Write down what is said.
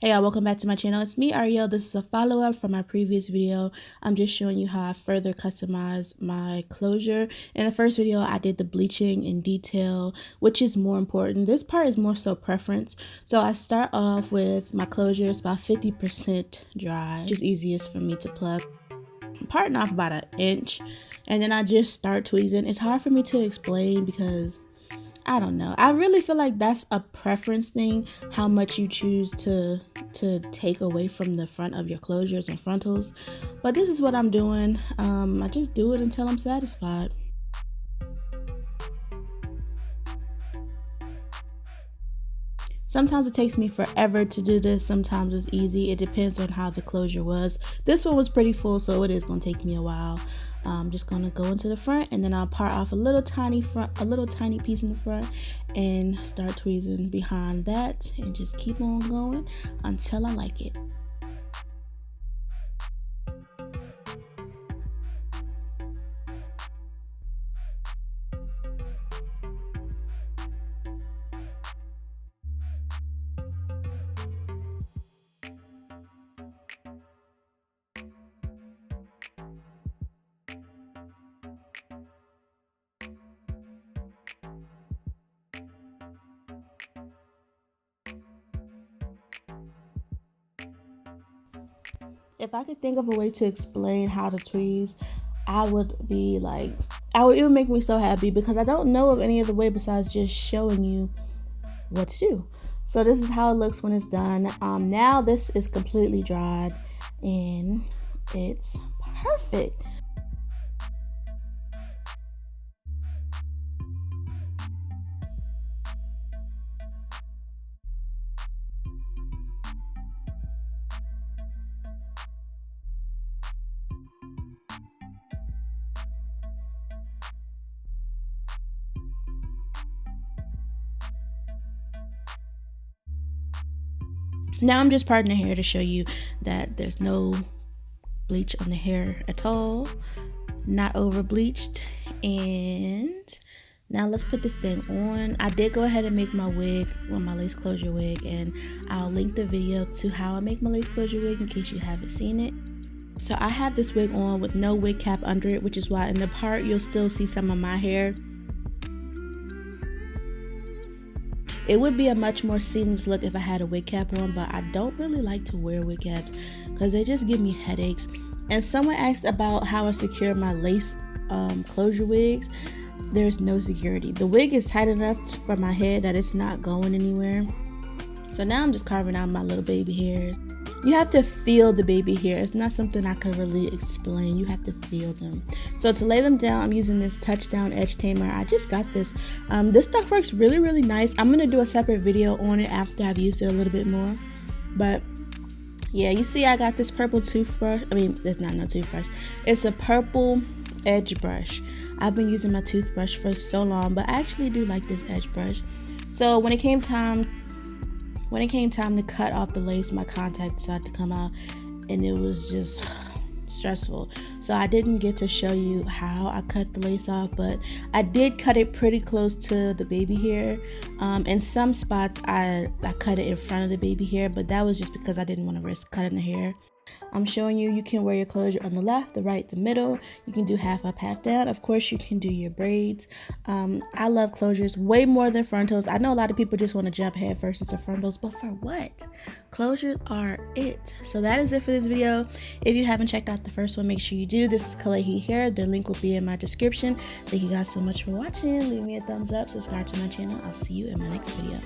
Hey y'all, welcome back to my channel. It's me, Arielle. This is a follow-up from my previous video. I'm just showing you how I further customize my closure. In the first video, I did the bleaching in detail, which is more important. This part is more so preference. So I start off with my closure. It's about 50% dry, which is easiest for me to pluck. I'm parting off about an inch, and then I just start tweezing. It's hard for me to explain because I don't know. I really feel like that's a preference thing, how much you choose to take away from the front of your closures and frontals. But this is what I'm doing. I just do it until I'm satisfied. Sometimes it takes me forever to do this. Sometimes it's easy. It depends on how the closure was. This one was pretty full, so it is going to take me a while. I'm just going to go into the front, and then I'll part off a little tiny piece in the front and start tweezing behind that and just keep on going until I like it. If I could think of a way to explain how to tweeze, I would be like, it would make me so happy because I don't know of any other way besides just showing you what to do. So this is how it looks when it's done. Now this is completely dried and it's perfect. Now I'm just parting the hair to show you that there's no bleach on the hair at all, not over bleached. And now let's put this thing on. I did go ahead and make my wig, my lace closure wig, and I'll link the video to how I make my lace closure wig in case you haven't seen it. So I have this wig on with no wig cap under it, which is why in the part you'll still see some of my hair. It would be a much more seamless look if I had a wig cap on, but I don't really like to wear wig caps because they just give me headaches. And someone asked about how I secure my lace closure wigs. There's no security. The wig is tight enough for my head that it's not going anywhere. So now I'm just carving out my little baby hairs. You have to feel the baby hair. It's not something I could really explain. You have to feel them. So to lay them down, I'm using this touchdown edge tamer. I just got this. This stuff works really, really nice. I'm gonna do a separate video on it after I've used it a little bit more. But yeah, you see I got this purple toothbrush. I mean, it's not no toothbrush. It's a purple edge brush. I've been using my toothbrush for so long, but I actually do like this edge brush. So when it came time to cut off the lace, my contact decided to come out and it was just stressful. So I didn't get to show you how I cut the lace off, but I did cut it pretty close to the baby hair. In some spots I cut it in front of the baby hair, but that was just because I didn't want to risk cutting the hair. I'm showing you can wear your closure on the left, the right, the middle. You can do half up, half down. Of course, you can do your braids. I love closures way more than frontals. I know a lot of people just want to jump head first into frontals, but for what? Closures are it. So that is it for this video. If you haven't checked out the first one, make sure you do. This is Klaiyi hair. The link will be in my description. Thank you guys so much for watching. Leave me a thumbs up. Subscribe to my channel. I'll see you in my next video.